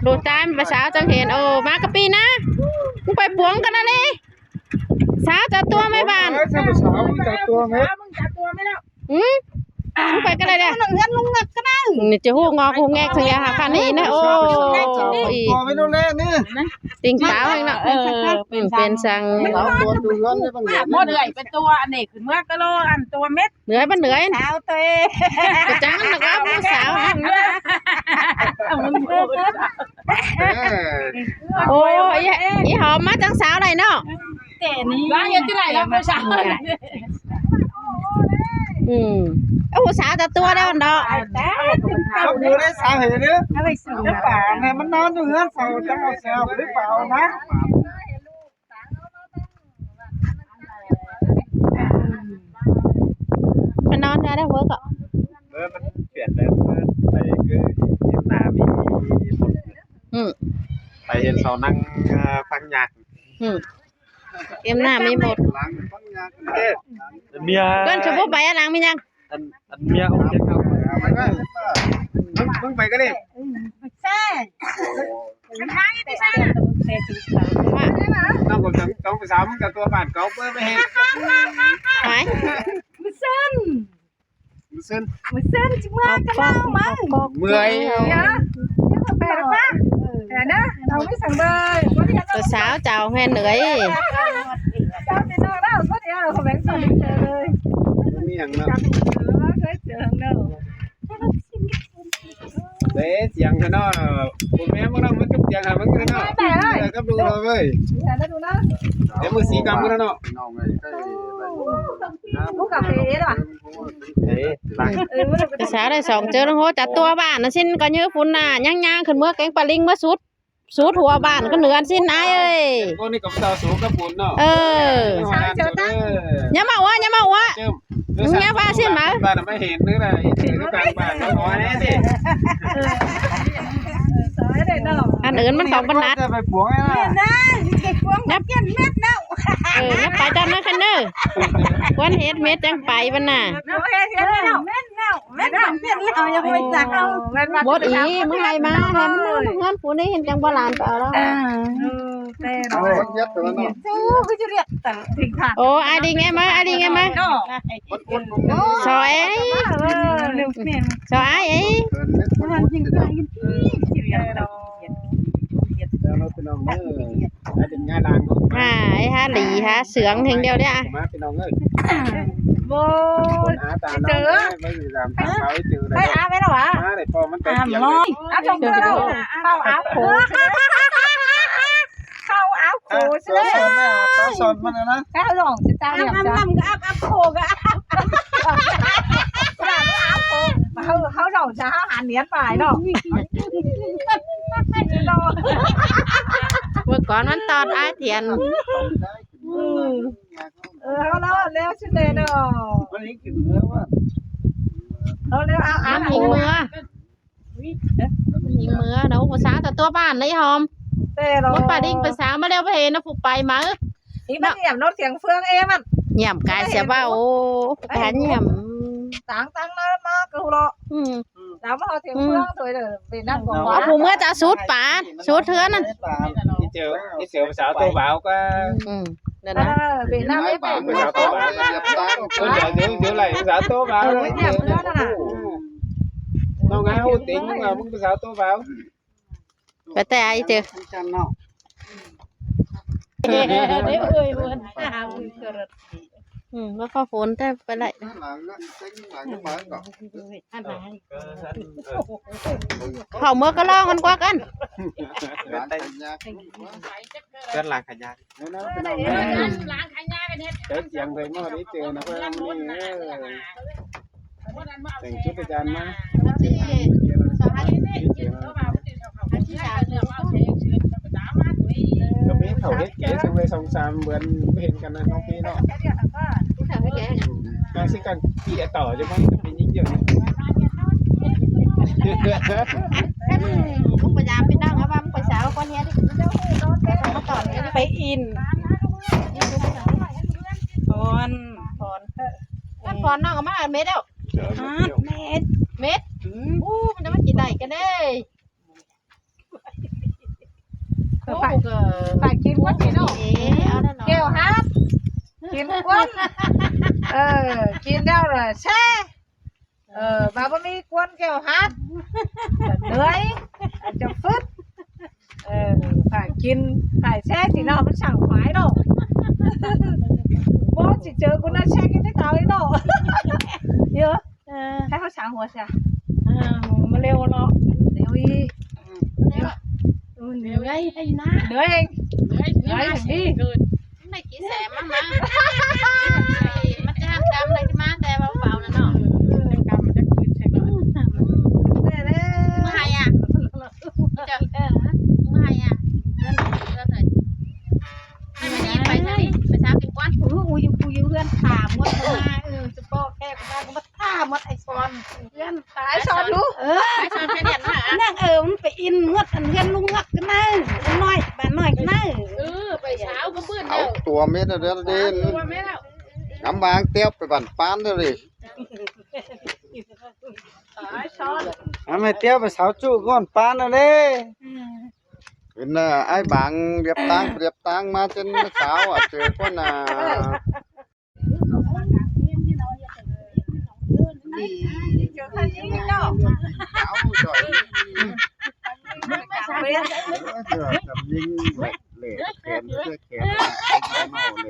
ดูตามภาษาจังเห็นโอ้มากระปีนะมึงไปปวงกันนะเลยสาวจัดตัวไม่บานสาวจัดตัวไหมมึงไปกันเลยเนี่ยนี่จะหูงอหูแงกสังยาหาคันนี้นะโอ้ยไม่ต้องเล่นนี่ติ่งสาวเองเนาะเป็นสังตัวดูร้อนได้บ้างหมดเลยเป็นตัวอันนี้คือเมื่อกะโลอันตัวเม็ดเหนื่อยมันเหนื่อยสาวตัวกระจังนะครับสาวโอ้ยอีหอมมาจังสาวไหนเนาะแต่นี่ร้านยังที่ไหนแล้วไม่สาวโอ้สาวแต่ตัวแล้วเนาะเขาดูได้สาวเห็นเนี่ยอะไรสูงป่าเนี่ยมันนอนอยู่เงี้ยสาวจะเอาสาวหรือเปล่านะมันนอนได้เวิร์กอ่ะมันเปลี่ยนแล้วไปคือเห็นหน้ามีไปเห็นเขานั่งฟังยากเอ็มหน้ามีหมดเมียก้อนชมพู่ไปอ่ะนางมียังอันเมียโอเคครับมึงไปก็ได้ใช่ทางที่ใช่ว่าต้องไปสาวมึงกับตัวบ้านเขาเพื่อไม่เห็นไหนมือเส้นซึ่งจิเมื่อกันแล้วมั้งเมื่อยแปลว่าแต่นะเราไม่สั่งเลยตัวสาวเจ้าแม่เหนื่อยเจ้าติดต่อแล้วก็เดี๋ยวเราแบ่งส่วนเจอเลยมีอย่างนั้นเคยเจอเนอะเด้เสียงเนาะผมแม่มึงนั่งมันกับเสียงหามึงเนาะแต่ก็ดูเราเว้ยเดี๋ยวมือสีกำกันเนาะผู้กับเอ๋หรอตัวสาวได้สองเจอแล้วโหจัดตัวบ้านนะสิ้นก็ยื้อฝุ่นน่ะย่างขึ้นเมื่อแกงปลาลิงเมื่อสุดหัวบ้านก็เหนือสิ้นนายเอ้ยพวกนี้กับสาวสูงกับฝุ่นเนาะอย่ามาว่าอย่าว่าสิ้นมาบ้านไม่เห็นนึกอะไรนึกกลางบ้านน้อยแน่ดิอันอื่นมันของบรรลัดไปปวงนะเก็บพวงนับเก็บเม็ดแล้วนับไปจำนะคันเนอร์วันเฮ็ดเม็ดจังไปบ้านน่ะเม็ดแล้วเม็ดแล้วยังไม่จักเอาบดอีมึงไงมาแฮมเงินผู้นี้เห็นจังบ่หลานเปล่าแล้วแต่เราก็จะเรียกแต่ทิ้งค่ะโอ้ไอ้ดิงไงมาซอยซอยไอ้มันจริงจังกินที่เรียกเราเราเป็นน้องเอ้ยเป็นงานด่างไอ้ฮะหลีฮะเสืองเฮงเดียวเนี่ยมาเป็นน้องเอ้ยโบเจอไม่อยู่ตามเขาเจอเลยไม่อาไม่หรอวะมาเลยพอมันเต็มเสียงเลยอาชมเจอเราเข้าอาโขเข้าอาโขใช่ไหมเขาสอนมันนะเข้าหลงจะเจ้าเนี่ยจ้าก็อาโขก็เขาหลงจะเขาหันเนียนไปเนาะเมื่อก่อนมันตอนอาเทียนเขาแล้วชื่อเดนเนาะวันนี้กินเนื้อว่าเขาแล้วเอาหิงมือเนาะภาษาแต่ตัวบ้านเลยหอมรถป่าดิ้งภาษามาแล้วไปเห็นนะผูกไปมานี่มันเหยียบรถเสียงเฟืองเอ็มันเหยียบกายเสียว่าโอ้แผนเหยียบตั้งแล้วมากูรอแล้วมาเสียงเฟืองตัวเดิมเป็นนั่งกองผูเมื่อจะสูดป่าสูดเถื่อนนั่นที่เจอภาษาตัวบ่าวก็นั่นนะเป็นนั่งไม่เป็นภาษาตัวบ่าวคนเดี๋ยวไหลภาษาตัวบ่าวน้องไงโหติงมึงภาษาตัวบ่าวไปแต่ไอ้เจอว่าข้าวฝนแต่ไปไหนเขาเมื่อก็ล่องกันกว่ากันเกินหลังขยะเจอเสียงเลยเมื่อนี้เจอนะเพื่อนนี่แต่งชุดอาจารย์มาก็ไม่เขาเด็กเก๋ช่วยส่งสามเบือนเห็นกันนะน้องพี่เนาะการซื้อการขี่ต่อจะไม่เป็นยิ่งเยอะมึงพยายามไปนั่งเอาบ้างไปสาวคนนี้มาต่อไปอินพรน้องเอามาเม็ดแล้วเม็ดอู้มันจะมากี่ไหนกันเด้ phảiกินก้นกินเนาะ เอาแล้วเนาะ เกี่ยวฮัทกินก้นกินแล้วเลยแช่bà bữa mi quân kêu hát lưới cho phứt phải kiên phải xe thì nó vẫn chẳng khoái đâu bố chỉ chờ con nó xe cái thế tao ấy đâu nhớ thấy nó chẳng hoa sao mà leo nó leo đi leo đây hay na lưới anh lưới đi này chỉ xẻ màมันจะห้ามจำอะไรที่มาแต่เบาๆนะเนาะไอ้ซอนรู้ไอ้ชอนแค่เดียนนะ นั่งมันไปอินงวดอันเงินลุงงักกันนะน้อยบ้านน้อยกันนะ ไปเช้าก็มืด เอา แล้ว ตัวเม็ดเด้อเด่น ตัวไม่แล้ว น้ำบางเตี้ยไปบ้านปานเด้อดิ ไอ้ซอน ให้เตี้ยไปสาวจู่ก่อนปานเด้เป็นไอ้บางเรียบตังมาจนสาวอ่ะเจอคนchưa thấy gì đâu sáo rồi cầmยิงเหล่แขนเสื้อแขนเมาเ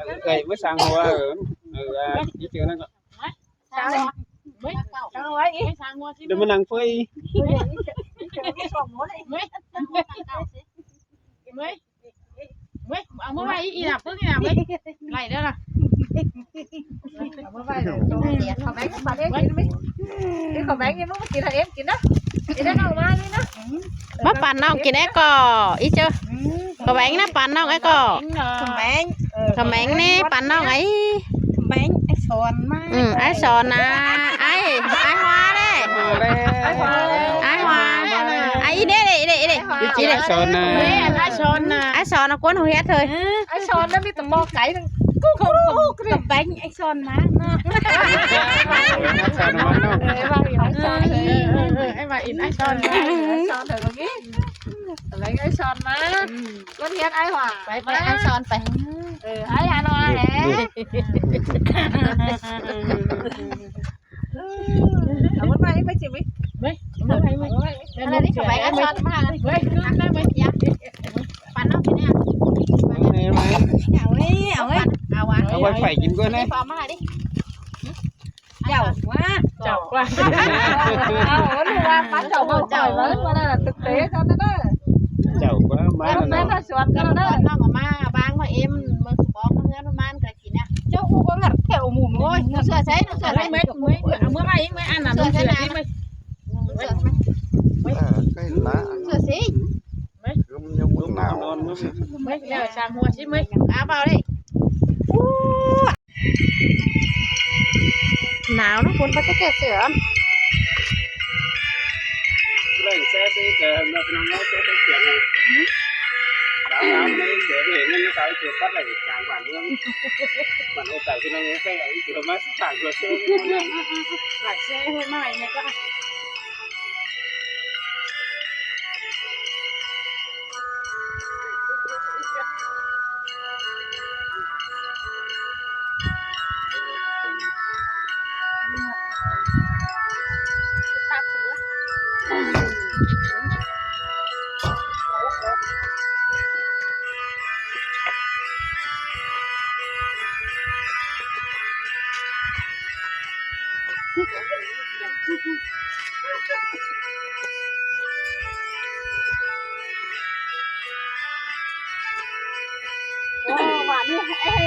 หล่ไก่ไม่สั่งหัวยี่เจือนั่นก็ sao rồi sao rồi ýเดี๋ยวมันนั่งเฟย เอาเมื่อไหร่อีหลับเพิ่งอีหลับเลยไหลได้ละ còn bán bà em kín đi đi còn bán em muốn chị thằng em kín đó chị đã đâu mai đi đó มาปั่นน้องกินแอ้ก่ออีเจ้าก็แบงนะปั่นน้องไอ้ก่อ bánh ขแมงนี่ปั่นน้องไอ้ bánh ai sòn mà ไอ้สอนนะไอ้hoa đấy ไอ้hoaไอ้เด้จีไอ้สอนนะ ไอ้สอนนะกวนหัวเฮ็ดเลย ไอ้ซอนnó biết tầm bo cái không cầm bánh ai sòn mà สอนมันเนาะ ไอ้ว่าอินไอ้สอน son thử có biết lấy cái son má con hiến ai hòa ไปไอ้สอนไป ai hà nội nè เอามันไปไม่จิมิ อะไรนี่ขแมงไอ้สอนมาเฮ้ยขึ้นได้ไหมยักษ์ปั่นน้องกินเนี่ย ảo ấy เอาวะ เอาไว้ไฟกินก่อนนะ พอมาดิ giàu quá เจ้าว่า เอาลูกว่าปั้นเจ้าบ่จ่อยเลยว่านั่นน่ะthực tế cho nó đó เจ้าก็มา em แล้ว nó sụt ก็ cho น้ nó อง đó ออกมาบางว่าเอ็มมึงบอกมึงเงินประมาณกะกินเนี่ย cháu cũng có ngặt kẹo mùm โอ้ยเสื้อใส่เสื้อใส่ เมื่อไหร่ไม่อันน่ะ เสื้อใส่ไหน ใกล้ละ เสื้อสี คือมันยังมือหนาว ไม่แล้วชามหัวชิไหมอาเปล่าดิหนาวนะคุณเขาจะเกิดเสือ เลยแซ่ซื้อเจอเราเป็นน้องเจอเป็นเสียงเลยดาวนี่เดี๋ยวเห็นมันจะสายเจอปัดอะไรกลางบ้านเมืองมันโอกาสที่น้องแค่เจอมาสักต่างตัวเสื้อมัน หลายเซ่ให้ใหม่เนี่ยก็ หวานนี่ไอ้เอ้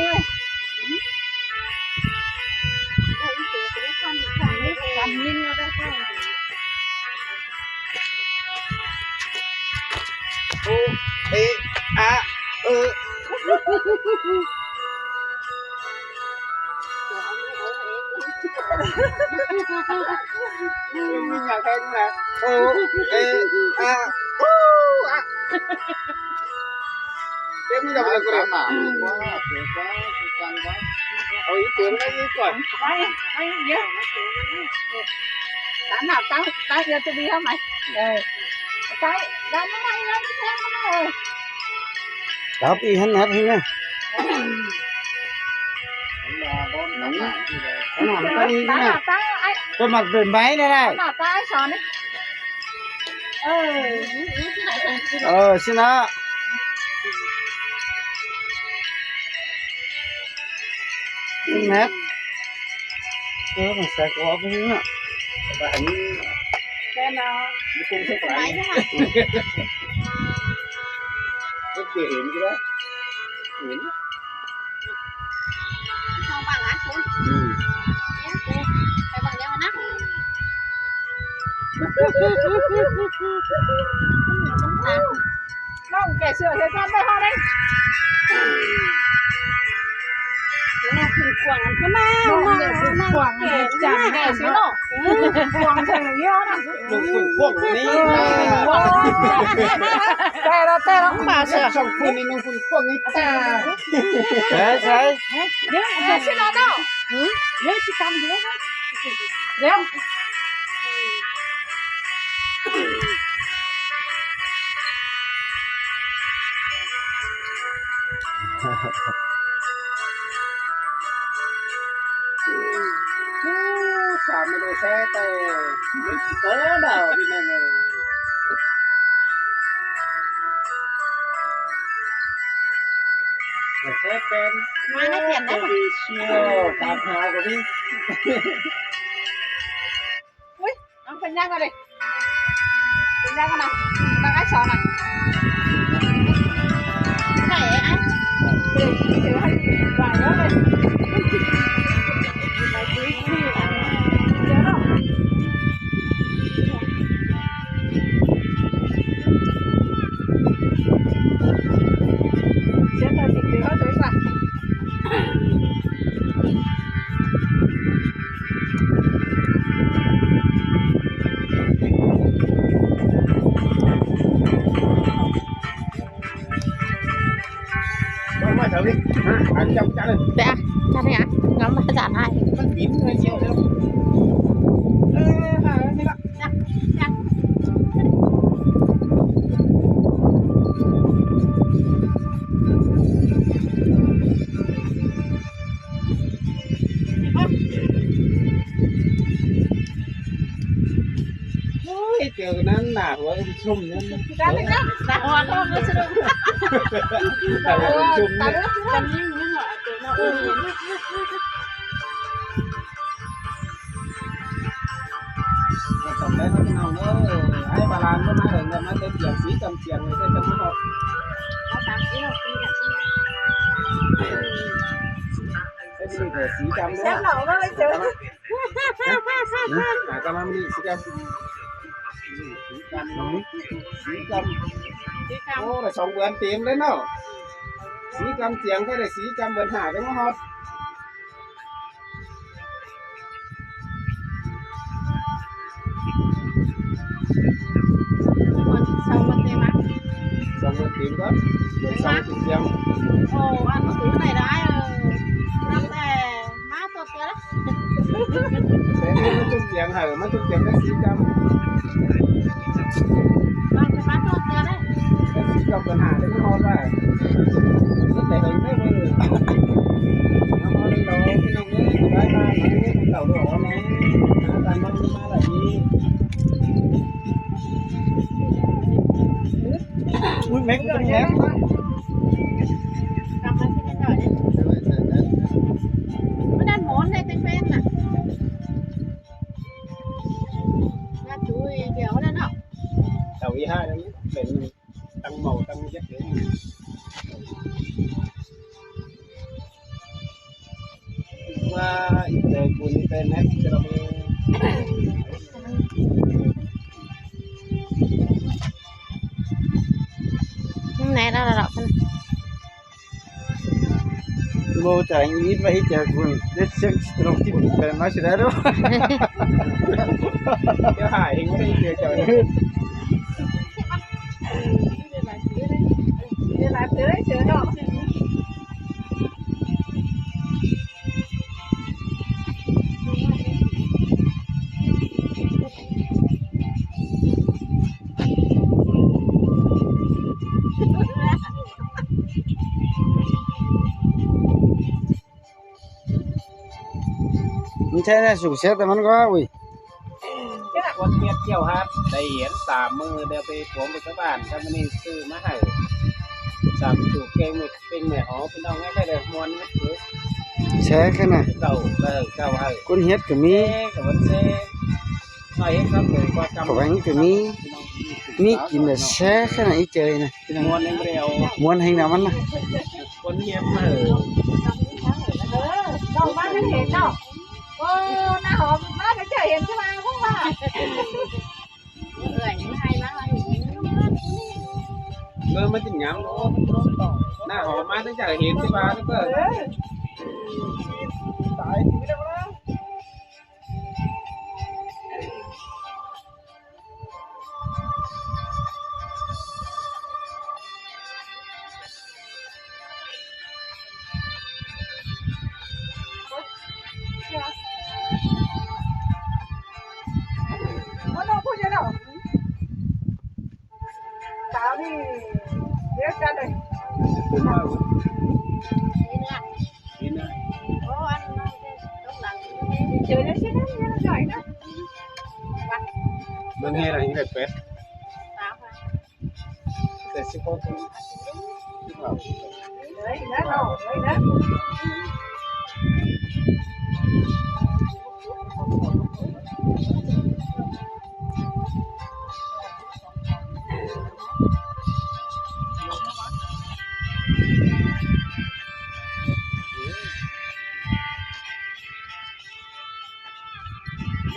ย กันนิ่งแล้วได้ค่ะ โอเออะมีอย่างแค่นี้นะโอเออะเดี๋ยวมีดอกอะไรก็ได้มาว่าเดี๋ยวก็จังว่าเอาอีกตัวนึงอีกก่อน ไม่เยอะ sáng nào tao tao giờ tôi đi không mày cái đàn nó này nó thế rồi đáp y hắn nát thế nha cái nào cái đi cái nào cái mặt về máy đây này mà cái sòn đấy xin đó nát cái này sẽ có cái nữa bạn cái nào nó cũng sẽ phải rất dễ hiểm cái đó hiểm không bằng á xuống phải bằng đeo nắp không kẻ sửa thế con đây ho đây nóคือขวางอันก็น่า quảng chẳng kẻ sửa đâu quảng thành là yêu nè lục phun phun ní tè đó bao giờ xong phun đi lục phun phun ní đấy đấy nếu kẻ sửa đó đâu nếu chỉ cầm được nếu sao mà đồ xe tè cỡ nào đi này xe pen mai nó tiền đấy đi siêu tạm hào của đi ui ông phần nhang ra đây phần nhang nào đang cái sòn này này anh để hay vài đó đây thử đi anh trong trả lên dạ cha đây ạ ngắm mà giản hai nó kín hơi nhiều đâu chờ nó nả của em sum nữa ra đi đó dạ hoa con nó sẽ được ta sum ta nữa đứa chân như những ngọ từ nó còn đấy nó nào nữa ai bà làm nó nói là nó tên tiền sĩ cầm tiền người ta cầm nó nó tạm yếu khi là cái gì của sĩ cầm xem nữa lẩu nó lấy chữ cả cầm đi sĩ cầm sĩ cầm ô là xong bữa ăn tiền đấy nó sĩ cầm tiền cái này sĩ cầm bữa hạ cái nó hot xong một tiền mắt xong bữa tiền đó rồi xong thì tiền ồ ăn một thứ này đã năm tè má tốt kia đấy thế nên nó chung tiền hở nó chung tiền cái sĩ cầm vâng cái má tốt kia đấy cái sĩ cầm bữa hạ cái nó hot vậy nó thể hình đấy bây giờ nó hot lên đó cái nông ấy cái ba nó tàu đỏ này nó tàn nông mà là gì ui mấy con nhé cầm lên xin rồi đấy nó đang muốn đây tên quen nè ra chui kiểu đó nó đầu y hai đó nhé để tăng màu tăng chất để qua để cuốn internet cho nó này đó là đọc này Mo cha ingit ba hita kun det sek strong tip per mas raro cái hải hình cái gì trời đi làm chữ đấy chữ đó ใช่นะสุกเสียแต่มันก็อุ้ย คนเมียเที่ยวฮัทได้เห็น3 มือเดี๋ยวไปผมไปกับบ้านถ้ามันนี่ซื้อมาให้3 ถูกเก่งไม่เป็นแม่อ๋อพี่น้องง่ายๆเลยมวนไม่ถือ แช่แค่น่ะ เก่าเก่าให้ คนเฮ็ดก็มี กับวันเซ่น้อยครับเลยก็จำ ก็แหวงก็มีมีกินแต่แช่แค่น่ะอีเจยนะพี่น้อง มวนยังไม่ได้เอา ม้วนให้น้ำมันนะ คนเมียมา ดอกบ้านไม่เห็นเนาะโอ้หน้าหอมมากจะเห็นใช่ไหมพวกว่า มันจะหยังหน้าหอมมาตั้งแต่เห็นที่บ้านแล้วก็ ตายไม่ได้บ่ มันต้องพูดยังไงสาวนี่เรียกกันเลย เป็นว่านี่นะ เจอแล้วใช่ไหมยังใหญ่นะ เมืองเฮอะไรนี่แหละเป็ดแต่สิบหก เลยนะเราเลยนะ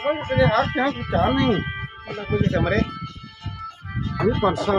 โอ้ยไปเลยครับยังกูจานนี่ แล้วคุณจะทำอะไร อันนี้ก่อนเช้า